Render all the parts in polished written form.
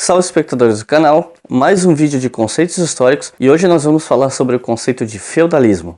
Salve espectadores do canal, mais um vídeo de conceitos históricos e hoje nós vamos falar sobre o conceito de feudalismo.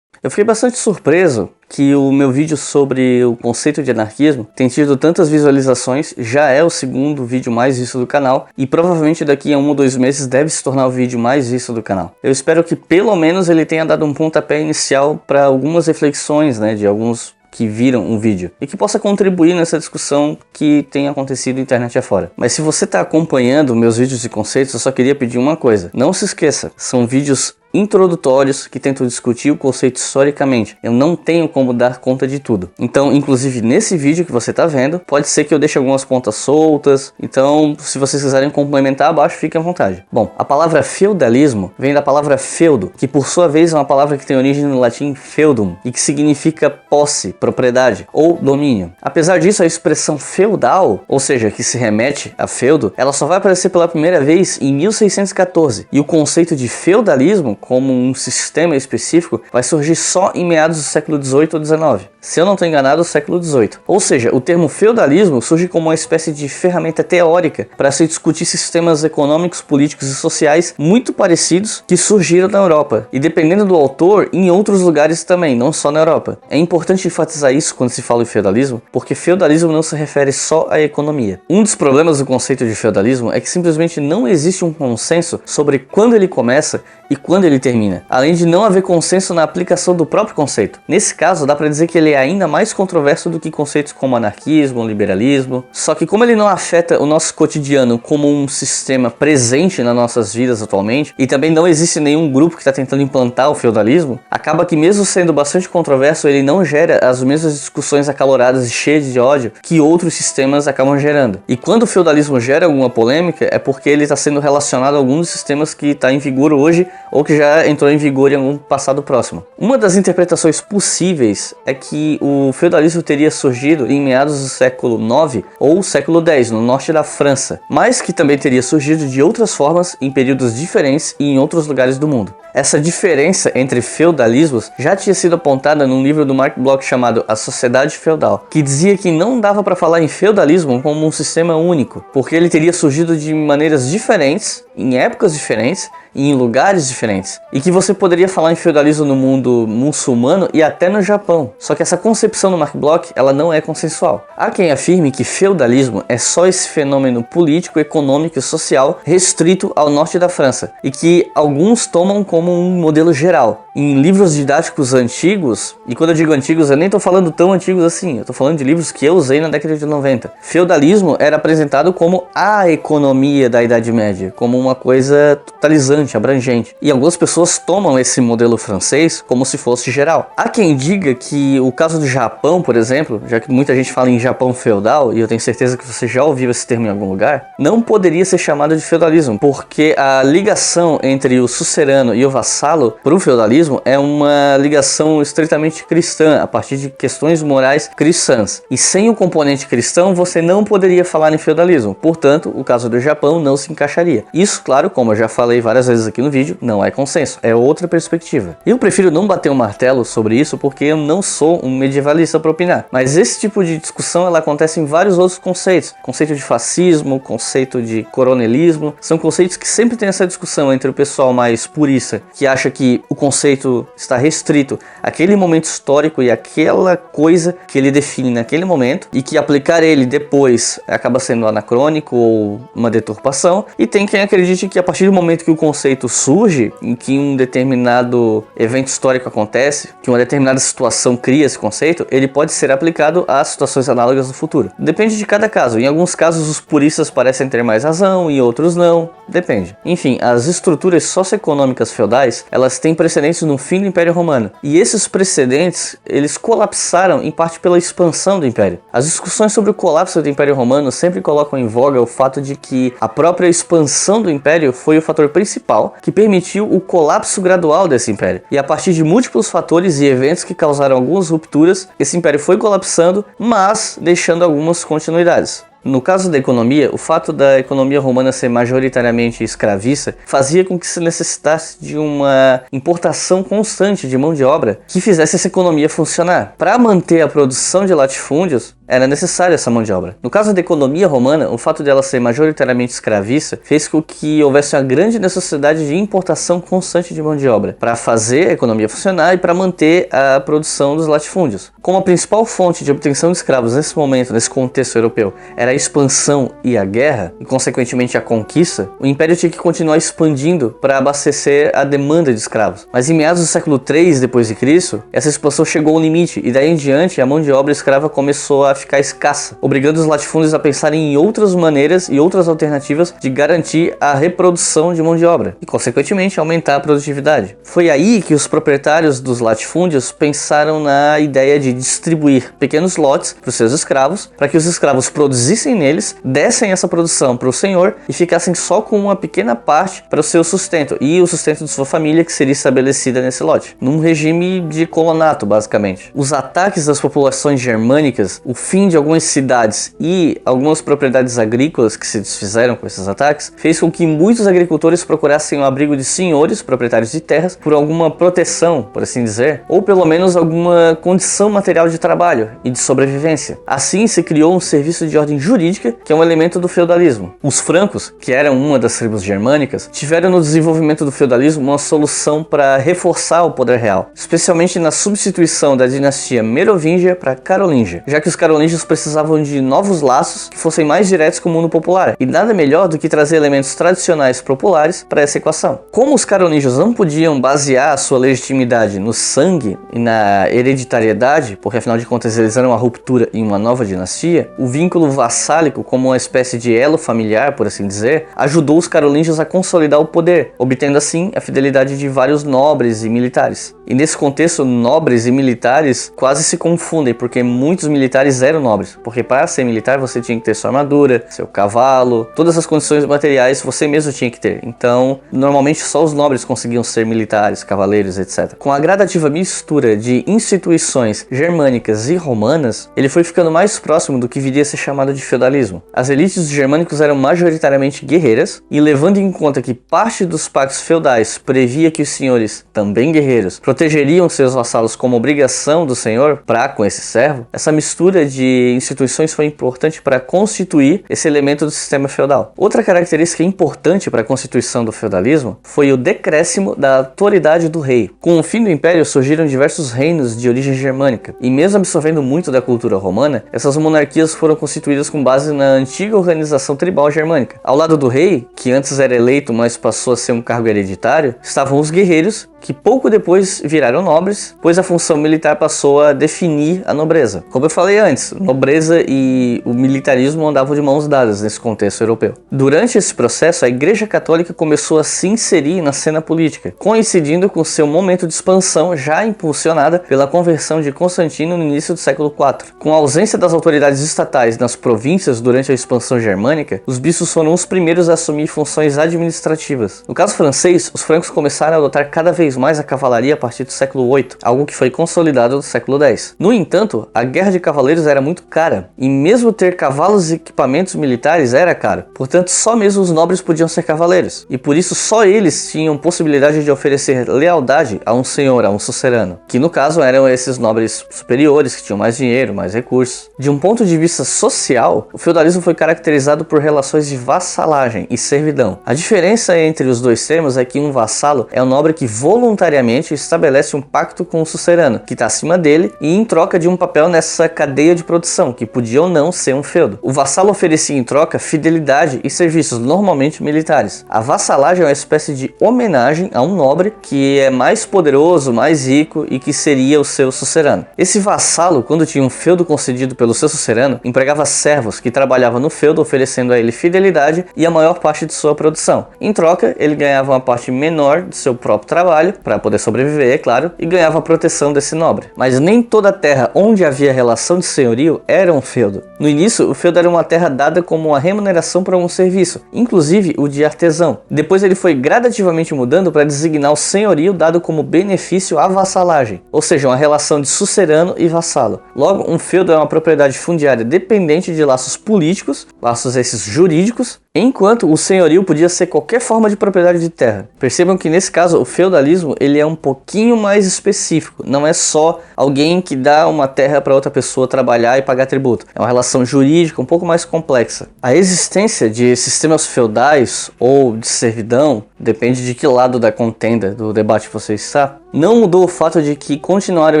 Eu fiquei bastante surpreso que o meu vídeo sobre o conceito de anarquismo tem tido tantas visualizações, já é o segundo vídeo mais visto do canal e provavelmente daqui a 1 ou 2 meses deve se tornar o vídeo mais visto do canal. Eu espero que pelo menos ele tenha dado um pontapé inicial para algumas reflexões, de alguns que viram um vídeo e que possa contribuir nessa discussão que tem acontecido na internet afora. Mas se você está acompanhando meus vídeos de conceitos, eu só queria pedir uma coisa: não se esqueça, são vídeos introdutórios que tentam discutir o conceito historicamente. Eu não tenho como dar conta de tudo. Então, inclusive nesse vídeo que você está vendo, pode ser que eu deixe algumas pontas soltas. Então, se vocês quiserem complementar abaixo, fiquem à vontade. Bom, a palavra feudalismo vem da palavra feudo, que por sua vez é uma palavra que tem origem no latim feudum e que significa posse, propriedade ou domínio. Apesar disso, a expressão feudal, ou seja, que se remete a feudo, ela só vai aparecer pela primeira vez em 1614. E o conceito de feudalismo como um sistema específico vai surgir só em meados do século XVIII ou XIX. Se eu não estou enganado, o século XVIII. Ou seja, o termo feudalismo surge como uma espécie de ferramenta teórica para se discutir sistemas econômicos, políticos e sociais muito parecidos que surgiram na Europa. E dependendo do autor, em outros lugares também, não só na Europa. É importante enfatizar isso quando se fala em feudalismo, porque feudalismo não se refere só à economia. Um dos problemas do conceito de feudalismo é que simplesmente não existe um consenso sobre quando ele começa e quando ele termina, além de não haver consenso na aplicação do próprio conceito. Nesse caso, dá para dizer que ele é ainda mais controverso do que conceitos como anarquismo, liberalismo, só que como ele não afeta o nosso cotidiano como um sistema presente nas nossas vidas atualmente, e também não existe nenhum grupo que está tentando implantar o feudalismo, acaba que mesmo sendo bastante controverso, ele não gera as mesmas discussões acaloradas e cheias de ódio que outros sistemas acabam gerando. E quando o feudalismo gera alguma polêmica, é porque ele está sendo relacionado a algum dos sistemas que está em vigor hoje, ou que já entrou em vigor em algum passado próximo. Uma das interpretações possíveis é que o feudalismo teria surgido em meados do século IX ou século X, no norte da França, mas que também teria surgido de outras formas em períodos diferentes e em outros lugares do mundo. Essa diferença entre feudalismos já tinha sido apontada num livro do Mark Bloch chamado A Sociedade Feudal, que dizia que não dava para falar em feudalismo como um sistema único, porque ele teria surgido de maneiras diferentes, em épocas diferentes e em lugares diferentes, e que você poderia falar em feudalismo no mundo muçulmano e até no Japão. Só que essa concepção do Mark Bloch, ela não é consensual. Há quem afirme que feudalismo é só esse fenômeno político, econômico e social restrito ao norte da França, e que alguns tomam como um modelo geral. Em livros didáticos antigos, e quando eu digo antigos, eu nem estou falando tão antigos assim, eu estou falando de livros que eu usei na década de 90. Feudalismo era apresentado como a economia da Idade Média, como uma coisa totalizante, abrangente. E algumas pessoas tomam esse modelo francês como se fosse geral. Há quem diga que o caso do Japão, por exemplo, já que muita gente fala em Japão feudal, e eu tenho certeza que você já ouviu esse termo em algum lugar, não poderia ser chamado de feudalismo, porque a ligação entre o sucerano e o vassalo para o feudalismo é uma ligação estritamente cristã, a partir de questões morais cristãs. E sem o componente cristão, você não poderia falar em feudalismo. Portanto, o caso do Japão não se encaixaria. Isso, claro, como eu já falei várias vezes aqui no vídeo, não é consenso, é outra perspectiva. Eu prefiro não bater o martelo sobre isso porque eu não sou um medievalista para opinar. Mas esse tipo de discussão ela acontece em vários outros conceitos. Conceito de fascismo, conceito de coronelismo, são conceitos que sempre tem essa discussão entre o pessoal mais purista, que acha que o conceito está restrito àquele momento histórico e àquela coisa que ele define naquele momento, e que aplicar ele depois acaba sendo anacrônico ou uma deturpação, e tem quem acredite que a partir do momento que o conceito surge, em que um determinado evento histórico acontece, que uma determinada situação cria esse conceito, ele pode ser aplicado a situações análogas no futuro. Depende de cada caso. Em alguns casos os puristas parecem ter mais razão, em outros não. Depende. Enfim, as estruturas socioeconômicas feudais, elas têm precedentes no fim do Império Romano. E esses precedentes, eles colapsaram em parte pela expansão do Império. As discussões sobre o colapso do Império Romano sempre colocam em voga o fato de que a própria expansão do Império foi o fator principal que permitiu o colapso gradual desse Império. E a partir de múltiplos fatores e eventos que causaram algumas rupturas, esse Império foi colapsando, mas deixando algumas continuidades. No caso da economia, o fato da economia romana ser majoritariamente escravista fazia com que se necessitasse de uma importação constante de mão de obra que fizesse essa economia funcionar. Para manter a produção de latifúndios, era necessária essa mão de obra. No caso da economia romana, o fato dela ser majoritariamente escravista fez com que houvesse uma grande necessidade de importação constante de mão de obra para fazer a economia funcionar e para manter a produção dos latifúndios. Como a principal fonte de obtenção de escravos nesse momento, nesse contexto europeu, era a expansão e a guerra, e consequentemente a conquista, o Império tinha que continuar expandindo para abastecer a demanda de escravos. Mas em meados do século III d.C., essa expansão chegou ao limite e daí em diante a mão de obra escrava começou a ficar escassa, obrigando os latifúndios a pensarem em outras maneiras e outras alternativas de garantir a reprodução de mão de obra e, consequentemente, aumentar a produtividade. Foi aí que os proprietários dos latifúndios pensaram na ideia de distribuir pequenos lotes para os seus escravos, para que os escravos produzissem neles, dessem essa produção para o senhor e ficassem só com uma pequena parte para o seu sustento e o sustento de sua família, que seria estabelecida nesse lote, num regime de colonato, basicamente. Os ataques das populações germânicas, o fim de algumas cidades e algumas propriedades agrícolas que se desfizeram com esses ataques, fez com que muitos agricultores procurassem o abrigo de senhores, proprietários de terras, por alguma proteção, por assim dizer, ou pelo menos alguma condição material de trabalho e de sobrevivência. Assim se criou um serviço de ordem jurídica, que é um elemento do feudalismo. Os francos, que eram uma das tribos germânicas, tiveram no desenvolvimento do feudalismo uma solução para reforçar o poder real, especialmente na substituição da dinastia merovingia para carolíngia, já que os carolíngios precisavam de novos laços que fossem mais diretos com o mundo popular, e nada melhor do que trazer elementos tradicionais populares para essa equação. Como os carolíngios não podiam basear a sua legitimidade no sangue e na hereditariedade, porque afinal de contas eles eram uma ruptura em uma nova dinastia, o vínculo vassálico, como uma espécie de elo familiar, por assim dizer, ajudou os carolíngios a consolidar o poder, obtendo assim a fidelidade de vários nobres e militares. E nesse contexto, nobres e militares quase se confundem, porque muitos militares eram nobres, porque para ser militar você tinha que ter sua armadura, seu cavalo, todas as condições materiais você mesmo tinha que ter. Então, normalmente só os nobres conseguiam ser militares, cavaleiros, etc. Com a gradativa mistura de instituições germânicas e romanas, ele foi ficando mais próximo do que viria a ser chamado de feudalismo. As elites germânicas eram majoritariamente guerreiras, e levando em conta que parte dos pactos feudais previa que os senhores, também guerreiros, protegeriam seus vassalos como obrigação do senhor para com esse servo, essa mistura de instituições foi importante para constituir esse elemento do sistema feudal. Outra característica importante para a constituição do feudalismo foi o decréscimo da autoridade do rei. Com o fim do império surgiram diversos reinos de origem germânica, e mesmo absorvendo muito da cultura romana, essas monarquias foram constituídas com base na antiga organização tribal germânica. Ao lado do rei, que antes era eleito mas passou a ser um cargo hereditário, estavam os guerreiros, que pouco depois viraram nobres, pois a função militar passou a definir a nobreza. Como eu falei antes, nobreza e o militarismo andavam de mãos dadas nesse contexto europeu. Durante esse processo, a Igreja Católica começou a se inserir na cena política, coincidindo com seu momento de expansão já impulsionada pela conversão de Constantino no início do século IV. Com a ausência das autoridades estatais nas províncias durante a expansão germânica, os bispos foram os primeiros a assumir funções administrativas. No caso francês, os francos começaram a adotar cada vez mais a cavalaria a partir do século VIII, algo que foi consolidado no século X. No entanto, a guerra de cavaleiros era muito cara, e mesmo ter cavalos e equipamentos militares era caro. Portanto, só mesmo os nobres podiam ser cavaleiros, e por isso só eles tinham possibilidade de oferecer lealdade a um senhor, a um sucerano, que no caso eram esses nobres superiores que tinham mais dinheiro, mais recursos. De um ponto de vista social, o feudalismo foi caracterizado por relações de vassalagem e servidão. A diferença entre os dois termos é que um vassalo é um nobre que voluntariamente estabelece um pacto com o sucerano, que está acima dele, e em troca de um papel nessa cadeia de produção, que podia ou não ser um feudo. O vassalo oferecia em troca fidelidade e serviços, normalmente militares. A vassalagem é uma espécie de homenagem a um nobre que é mais poderoso, mais rico e que seria o seu sucerano. Esse vassalo, quando tinha um feudo concedido pelo seu sucerano, empregava servos que trabalhavam no feudo, oferecendo a ele fidelidade e a maior parte de sua produção. Em troca, ele ganhava uma parte menor de seu próprio trabalho, para poder sobreviver, é claro, e ganhava a proteção desse nobre. Mas nem toda a terra onde havia relação de senhorio senhorio era um feudo. No início, o feudo era uma terra dada como uma remuneração para um serviço, inclusive o de artesão. Depois ele foi gradativamente mudando para designar o senhorio dado como benefício à vassalagem, ou seja, uma relação de sucerano e vassalo. Logo, um feudo é uma propriedade fundiária dependente de laços políticos, laços esses jurídicos, enquanto o senhorio podia ser qualquer forma de propriedade de terra. Percebam que nesse caso o feudalismo ele é um pouquinho mais específico, não é só alguém que dá uma terra para outra pessoa trabalhar e pagar tributo. É uma relação jurídica um pouco mais complexa. A existência de sistemas feudais ou de servidão, depende de que lado da contenda, do debate você está, não mudou o fato de que continuaram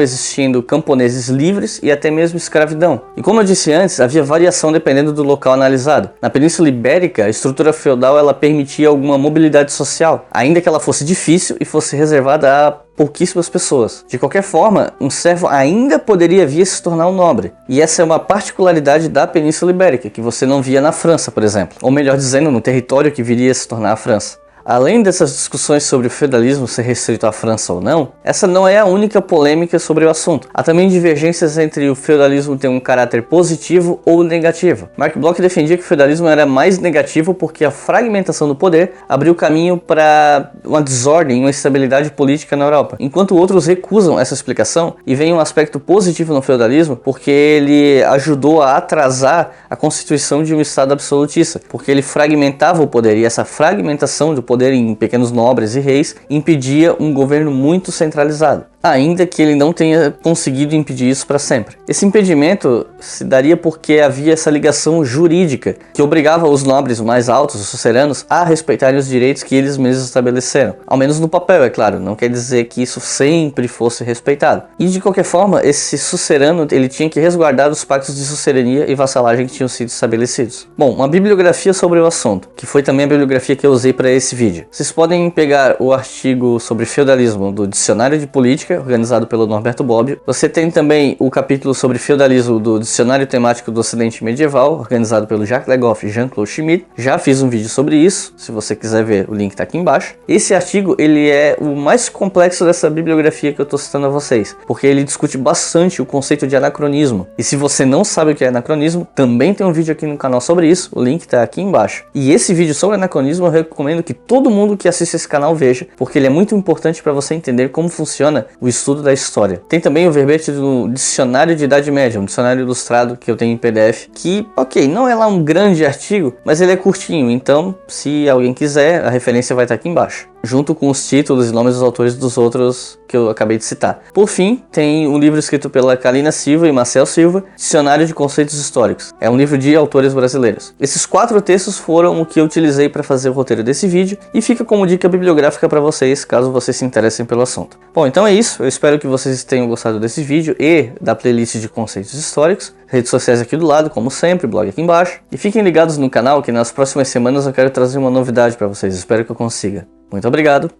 existindo camponeses livres e até mesmo escravidão. E como eu disse antes, havia variação dependendo do local analisado. Na Península Ibérica, a estrutura feudal ela permitia alguma mobilidade social, ainda que ela fosse difícil e fosse reservada a pouquíssimas pessoas. De qualquer forma, um servo ainda poderia vir a se tornar um nobre. E essa é uma particularidade da Península Ibérica, que você não via na França, por exemplo. Ou melhor dizendo, no território que viria a se tornar a França. Além dessas discussões sobre o feudalismo ser restrito à França ou não, essa não é a única polêmica sobre o assunto. Há também divergências entre o feudalismo ter um caráter positivo ou negativo. Mark Bloch defendia que o feudalismo era mais negativo porque a fragmentação do poder abriu caminho para uma desordem e uma instabilidade política na Europa, enquanto outros recusam essa explicação e veem um aspecto positivo no feudalismo porque ele ajudou a atrasar a constituição de um Estado absolutista, porque ele fragmentava o poder e essa fragmentação do poder em pequenos nobres e reis impedia um governo muito centralizado, ainda que ele não tenha conseguido impedir isso para sempre. Esse impedimento se daria porque havia essa ligação jurídica que obrigava os nobres mais altos, os suceranos, a respeitarem os direitos que eles mesmos estabeleceram. Ao menos no papel, é claro, não quer dizer que isso sempre fosse respeitado. E de qualquer forma, esse sucerano ele tinha que resguardar os pactos de sucerania e vassalagem que tinham sido estabelecidos. Bom, uma bibliografia sobre o assunto, que foi também a bibliografia que eu usei para esse vídeo. Vocês podem pegar o artigo sobre feudalismo do Dicionário de Política, organizado pelo Norberto Bobbio. Você tem também o capítulo sobre feudalismo do Dicionário Temático do Ocidente Medieval, organizado pelo Jacques Legoff e Jean-Claude Schmitt. Já fiz um vídeo sobre isso, se você quiser ver, o link está aqui embaixo. Esse artigo ele é o mais complexo dessa bibliografia que eu estou citando a vocês, porque ele discute bastante o conceito de anacronismo. E se você não sabe o que é anacronismo, também tem um vídeo aqui no canal sobre isso, o link está aqui embaixo. E esse vídeo sobre anacronismo eu recomendo que todo mundo que assiste esse canal veja, porque ele é muito importante para você entender como funciona o estudo da história. Tem também o verbete do Dicionário de Idade Média, um dicionário ilustrado que eu tenho em PDF, que, ok, não é lá um grande artigo, mas ele é curtinho, então se alguém quiser, a referência vai estar aqui embaixo, junto com os títulos e nomes dos autores dos outros que eu acabei de citar. Por fim, tem um livro escrito pela Kalina Silva e Marcel Silva, Dicionário de Conceitos Históricos. É um livro de autores brasileiros. Esses 4 textos foram o que eu utilizei para fazer o roteiro desse vídeo e fica como dica bibliográfica para vocês, caso vocês se interessem pelo assunto. Bom, então é isso. Eu espero que vocês tenham gostado desse vídeo e da playlist de conceitos históricos. Redes sociais aqui do lado, como sempre, blog aqui embaixo. E fiquem ligados no canal que nas próximas semanas eu quero trazer uma novidade para vocês. Espero que eu consiga. Muito obrigado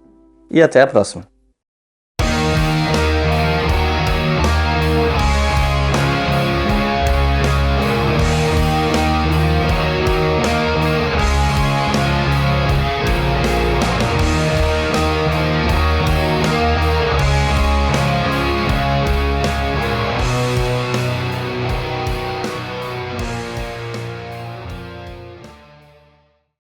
e até a próxima.